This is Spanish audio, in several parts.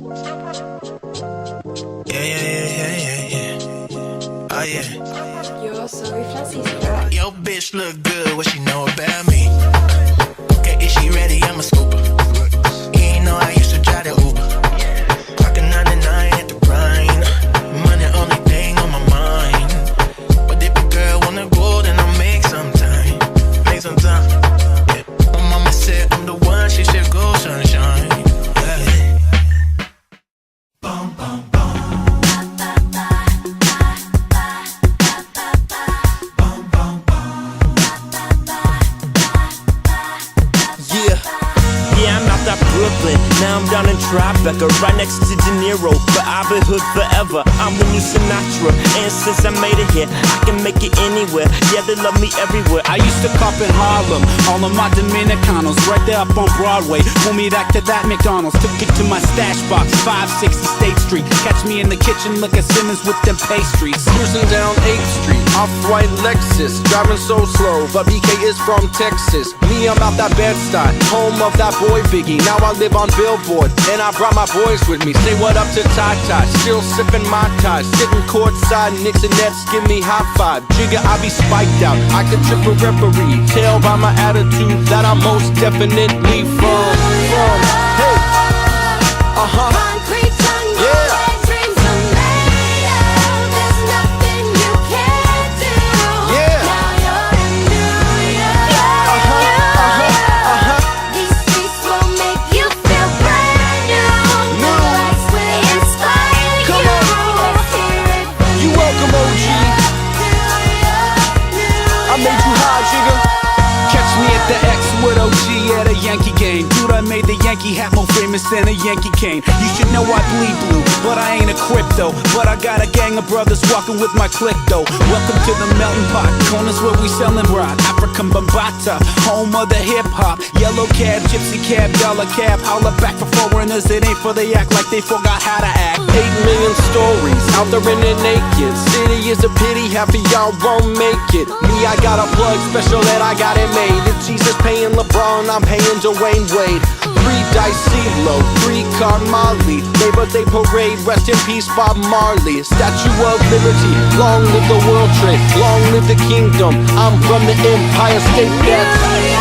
Oh yeah. Yo soy Francisca. Yo, bitch look good, what she know about me? Okay, is she ready? I'm a scooper. You ain't know I used to drive the Uber. Clocking 99 at the grind. Money only thing on my mind. But if a girl wanna go, then I'll make some time. Make some time. Yeah. My mama said I'm the one, she said go sunshine. Yeah. Bum, bum, bum. Brooklyn, now I'm down in Tribeca, right next to De Niro, but I've been hood forever. I'm the new Sinatra, and since I made it here, I can make it anywhere. Yeah, they love me everywhere. I used to cop in Harlem, all of my Dominicanos, right there up on Broadway. Pulled me back to that McDonald's, took it to my stash box, 560 State Street. Catch me in the kitchen, look at Simmons with them pastries. Cruising down 8th Street, off-white Lexus, driving so slow, but BK is from Texas. Me, I'm out that Bed-Stuy, home of that boy Biggie. Now I live on Billboard, and I brought my boys with me. Say what up to Ty-Ty, still sipping my ties. Sitting courtside, Knicks and Nets give me high five. Jigga, I be spiked out, I can trip a referee. Tell by my attitude that I'm most definitely from. Hey, Concrete jungle, yeah. where dreams are made of. There's nothing you can't do. Yeah. Now you're in New York. These streets will make you feel brand new. The lights will inspire you. Come on. Let's hear it from You welcome, OG. I made you high, Jigga. Catch me at the X with OG at a Yankee game. Dude, I made the Yankee hat more famous than a Yankee cane. You should know I bleed blue, but I ain't a crypto. But I got a gang of brothers walking with my clique though. Welcome to the melting pot, corners where we sellin' rock. African Bambata, home of the hip hop. Yellow cab, gypsy cab, dollar cab. Holla back for foreigners, it ain't for they act like they forgot how to act. 8 million stories out there in the naked city is a pity, half of y'all won't make it. Me, I got a plug special that I got it made. If Jesus paying LeBron, I'm paying Dwayne Wade. 3 dice CeeLo, 3 Car Molly. Labor Day parade, rest in peace Bob Marley. Statue of Liberty, long live the World Trade, long live the kingdom. I'm from the Empire State, that's hey.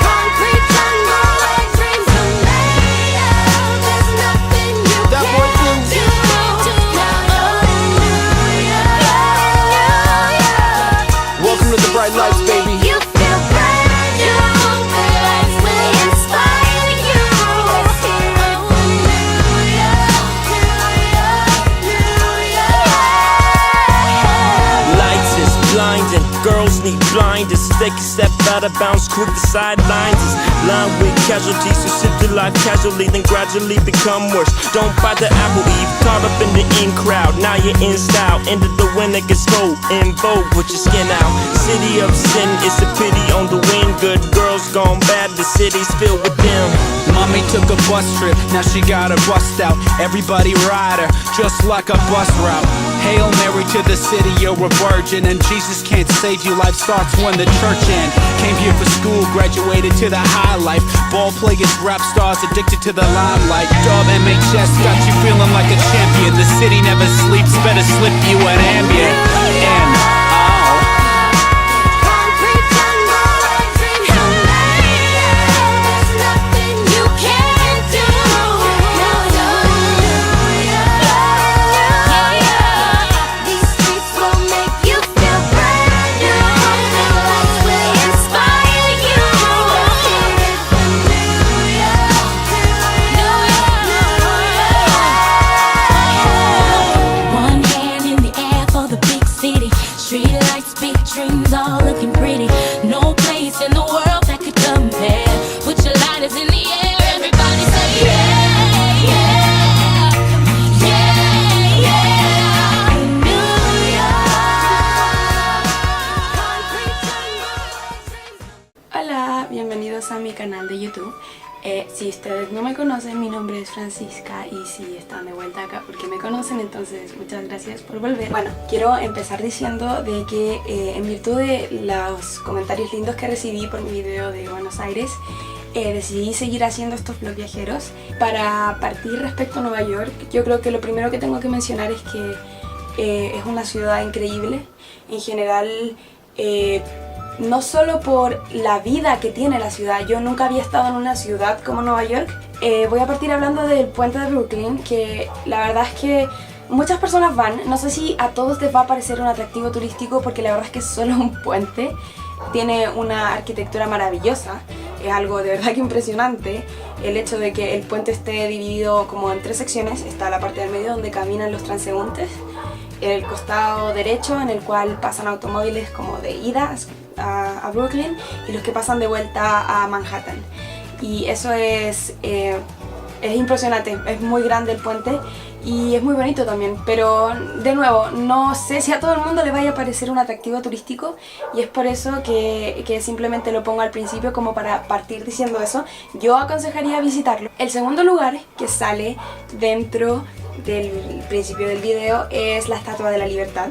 Concrete jungle, where dreams are made of. There's nothing you That boy can't Blue. do. Now you're in New York. Welcome to the bright lights, baby. You feel brand new. The lights will inspire you. Let's hear it from New York. Lights is blinding, girls need blinders. They can step out of bounds, quick the sidelines is lined with casualties who sip their life casually, then gradually become worse. Don't bite the apple eve, caught up in the in crowd. Now you're in style, ended the winter gets cold, in vogue with your skin out. City of sin, it's a pity on the wind. Good girls gone bad, the city's filled with them. Mommy took a bus trip, now she got her bust out. Everybody ride her, just like a bus route. Hail Mary to the city, you're a virgin, and Jesus can't save you. Life starts when the church ends. Came here for school, graduated to the high life. Ball players, rap stars, addicted to the limelight. Dub MHS got you feeling like a champion. The city never sleeps, better slip you an Ambien. And Concrete jungle, where dreams are made of. There's nothing you can't do. Now you're in New York. These streets will make you feel brand new. The lights will inspire you. Let's hear it from New York. One hand in the air for the big city. Street lights, big dreams, all looking pretty. No place in the world that could compare. Put your lighters in the air, everybody say yeah, yeah, yeah, yeah. New York, concrete jungle. Hola, bienvenidos a mi canal de YouTube. Si ustedes no me conocen, mi nombre es Francisca, y si están de vuelta acá porque me conocen, entonces muchas gracias por volver. Bueno, quiero empezar diciendo de que en virtud de los comentarios lindos que recibí por mi video de Buenos Aires, decidí seguir haciendo estos vlogs viajeros. Para partir respecto a Nueva York, yo creo que lo primero que tengo que mencionar es que es una ciudad increíble. En general, no solo por la vida que tiene la ciudad, yo nunca había estado en una ciudad como Nueva York. Voy a partir hablando del puente de Brooklyn, que la verdad es que muchas personas van. No sé si a todos les va a parecer un atractivo turístico, porque la verdad es que es solo un puente. Tiene una arquitectura maravillosa, es algo de verdad que impresionante. El hecho de que el puente esté dividido como en 3 secciones: está la parte del medio donde caminan los transeúntes, el costado derecho en el cual pasan automóviles como de ida a Brooklyn, y los que pasan de vuelta a Manhattan. Y eso es impresionante, es muy grande el puente y es muy bonito también, pero de nuevo, no sé si a todo el mundo le vaya a parecer un atractivo turístico, y es por eso que simplemente lo pongo al principio como para partir diciendo eso. Yo aconsejaría visitarlo. El segundo lugar que sale dentro del principio del video es la Estatua de la Libertad,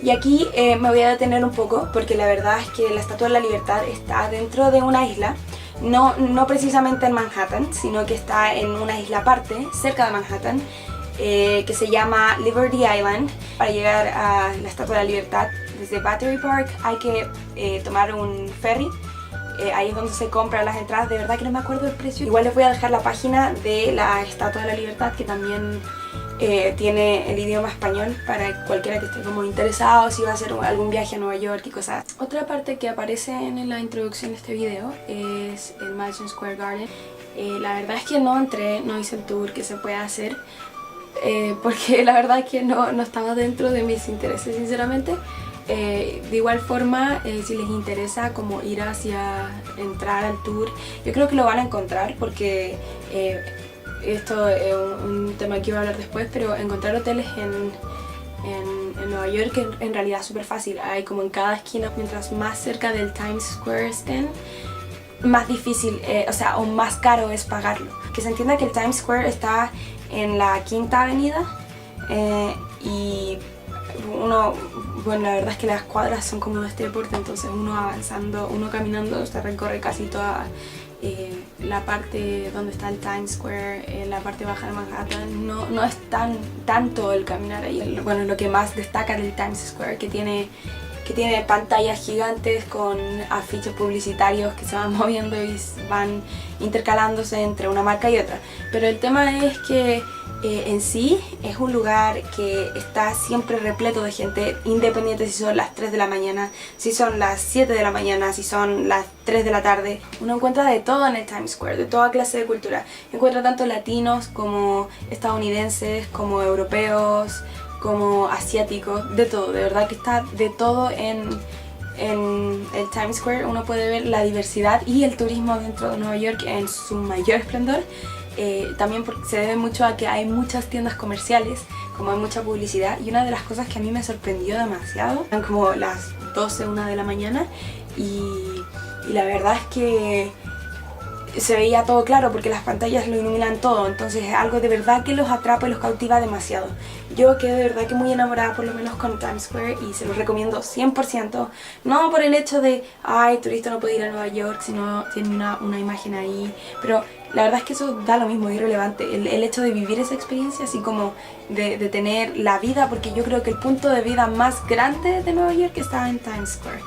y aquí me voy a detener un poco, porque la verdad es que la Estatua de la Libertad está dentro de una isla. No precisamente en Manhattan, sino que está en una isla aparte, cerca de Manhattan, que se llama Liberty Island. Para llegar a la Estatua de la Libertad desde Battery Park hay que tomar un ferry. Ahí es donde se compran las entradas. De verdad que no me acuerdo el precio. Igual les voy a dejar la página de la Estatua de la Libertad, que también tiene el idioma español para cualquiera que esté como interesado si va a hacer algún viaje a Nueva York y cosas. Otra parte que aparece en la introducción de este video es el Madison Square Garden. La verdad es que no entré, no hice el tour que se puede hacer, porque la verdad es que no estaba dentro de mis intereses, sinceramente. De igual forma, si les interesa como ir hacia entrar al tour, yo creo que lo van a encontrar, porque esto es un tema que iba a hablar después, pero encontrar hoteles en Nueva York en realidad es súper fácil. Hay como en cada esquina. Mientras más cerca del Times Square estén, más difícil, o más caro es pagarlo. Que se entienda que el Times Square está en la Quinta Avenida, y bueno, la verdad es que las cuadras son como de este deporte, entonces uno avanzando, uno caminando, se recorre casi toda la parte donde está el Times Square, la parte baja de Manhattan. No es tanto el caminar ahí. Bueno, lo que más destaca del Times Square, que tiene pantallas gigantes con afiches publicitarios que se van moviendo y van intercalándose entre una marca y otra. Pero el tema es que en sí es un lugar que está siempre repleto de gente, independiente si son las 3 de la mañana, si son las 7 de la mañana, si son las 3 de la tarde. Uno encuentra de todo en el Times Square, de toda clase de cultura. Encuentra tanto latinos como estadounidenses, como europeos, como asiáticos, de todo. De verdad que está de todo en el Times Square. Uno puede ver la diversidad y el turismo dentro de Nueva York en su mayor esplendor. También porque se debe mucho a que hay muchas tiendas comerciales, como hay mucha publicidad. Y una de las cosas que a mí me sorprendió demasiado, eran como las 12, 1 de la mañana, y la verdad es que se veía todo claro porque las pantallas lo iluminan todo. Entonces es algo de verdad que los atrapa y los cautiva demasiado. Yo quedé de verdad que muy enamorada, por lo menos con Times Square, y se los recomiendo 100%. No por el hecho de, ay, turista no puede ir a Nueva York, sino tiene una imagen ahí, pero la verdad es que eso da lo mismo, es irrelevante. El hecho de vivir esa experiencia, así como de tener la vida, porque yo creo que el punto de vida más grande de Nueva York está en Times Square.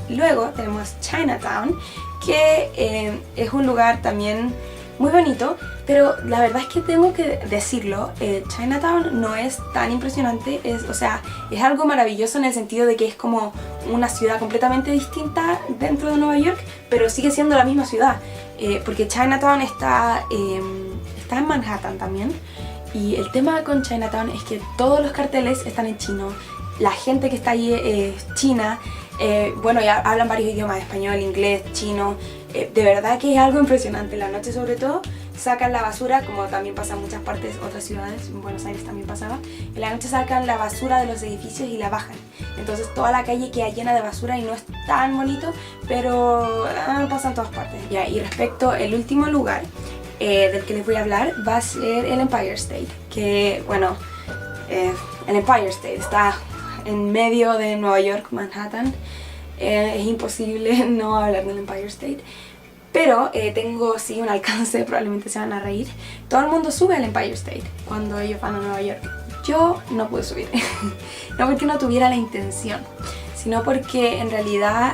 Luego tenemos Chinatown, que es un lugar también muy bonito, pero la verdad es que tengo que decirlo, Chinatown no es tan impresionante. Es algo maravilloso en el sentido de que es como una ciudad completamente distinta dentro de Nueva York, pero sigue siendo la misma ciudad, porque Chinatown está en Manhattan también. Y el tema con Chinatown es que todos los carteles están en chino, la gente que está ahí es china. Bueno, ya hablan varios idiomas: español, inglés, chino. De verdad que es algo impresionante. En la noche, sobre todo, sacan la basura, como también pasa en muchas partes, otras ciudades. En Buenos Aires también pasaba. En la noche sacan la basura de los edificios y la bajan. Entonces toda la calle queda llena de basura y no es tan bonito, pero pasa en todas partes. Ya, y respecto al último lugar del que les voy a hablar, va a ser el Empire State. Que, bueno, el Empire State está en medio de Nueva York, Manhattan. Es imposible no hablar del Empire State. Pero tengo sí un alcance, probablemente se van a reír. Todo el mundo sube al Empire State cuando ellos van a Nueva York. Yo no pude subir, no porque no tuviera la intención, sino porque en realidad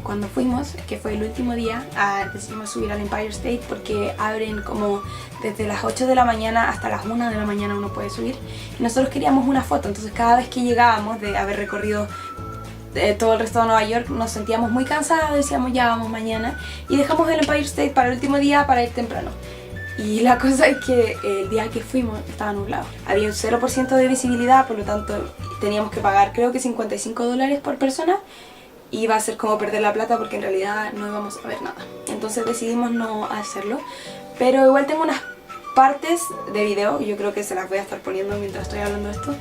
cuando fuimos, que fue el último día, decidimos subir al Empire State porque abren como desde las 8 de la mañana hasta las 1 de la mañana uno puede subir. Y nosotros queríamos una foto, entonces cada vez que llegábamos de haber recorrido todo el resto de Nueva York nos sentíamos muy cansados, decíamos ya vamos mañana, y dejamos el Empire State para el último día para ir temprano. Y la cosa es que el día que fuimos estaba nublado, había un 0% de visibilidad, por lo tanto teníamos que pagar creo que $55 por persona, y iba a ser como perder la plata porque en realidad no íbamos a ver nada. Entonces decidimos no hacerlo, pero igual tengo unas partes de video, yo creo que se las voy a estar poniendo mientras estoy hablando de esto.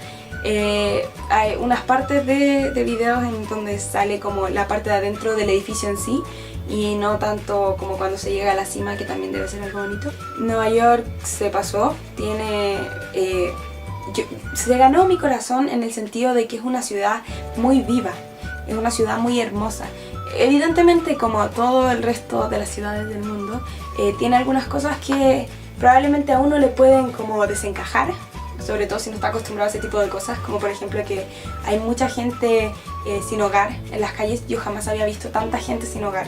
Hay unas partes de videos en donde sale como la parte de adentro del edificio en sí y no tanto como cuando se llega a la cima, que también debe ser algo bonito. Nueva York se pasó, se ganó mi corazón en el sentido de que es una ciudad muy viva, es una ciudad muy hermosa. Evidentemente, como todo el resto de las ciudades del mundo, tiene algunas cosas que probablemente a uno le pueden como desencajar, sobre todo si no está acostumbrado a ese tipo de cosas, como por ejemplo que hay mucha gente sin hogar en las calles. Yo jamás había visto tanta gente sin hogar,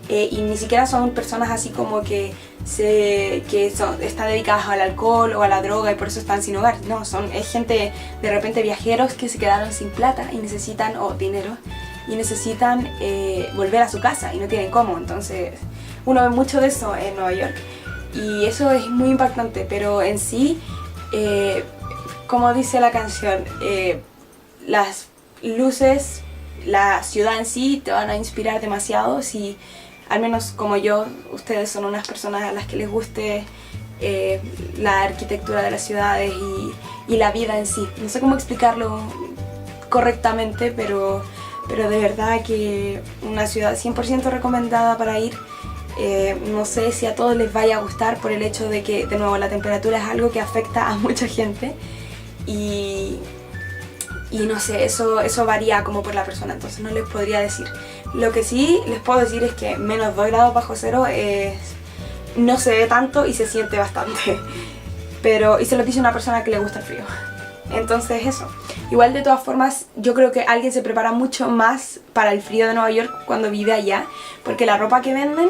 y ni siquiera son personas así como que están dedicadas al alcohol o a la droga y por eso están sin hogar. No, es gente, de repente viajeros que se quedaron sin plata y necesitan, o dinero, y necesitan volver a su casa y no tienen cómo. Entonces uno ve mucho de eso en Nueva York y eso es muy impactante, pero en sí, como dice la canción, las luces, la ciudad en sí te van a inspirar demasiado. Si, al menos como yo, ustedes son unas personas a las que les guste la arquitectura de las ciudades y la vida en sí. No sé cómo explicarlo correctamente, pero de verdad que una ciudad 100% recomendada para ir. No sé si a todos les vaya a gustar por el hecho de que, de nuevo, la temperatura es algo que afecta a mucha gente y no sé, eso varía como por la persona, entonces no les podría decir. Lo que sí les puedo decir es que menos 2 grados bajo cero no se ve tanto y se siente bastante, y se lo dice una persona que le gusta el frío. Entonces eso. Igual, de todas formas, yo creo que alguien se prepara mucho más para el frío de Nueva York cuando vive allá, porque la ropa que venden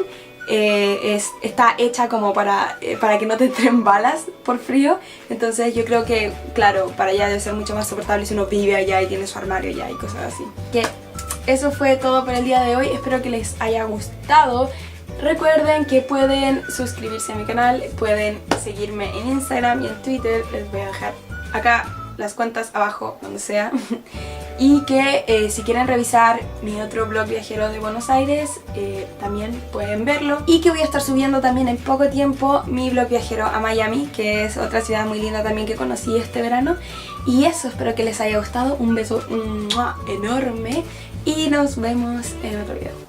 está hecha como para que no te entren balas por frío. Entonces yo creo que, claro, para allá debe ser mucho más soportable si uno vive allá y tiene su armario allá y cosas así. Que eso fue todo por el día de hoy, espero que les haya gustado. Recuerden que pueden suscribirse a mi canal, pueden seguirme en Instagram y en Twitter, les voy a dejar acá las cuentas abajo, donde sea. Y que si quieren revisar mi otro blog viajero de Buenos Aires, también pueden verlo. Y que voy a estar subiendo también en poco tiempo mi blog viajero a Miami, que es otra ciudad muy linda también que conocí este verano. Y eso, espero que les haya gustado. Un beso enorme y nos vemos en otro video.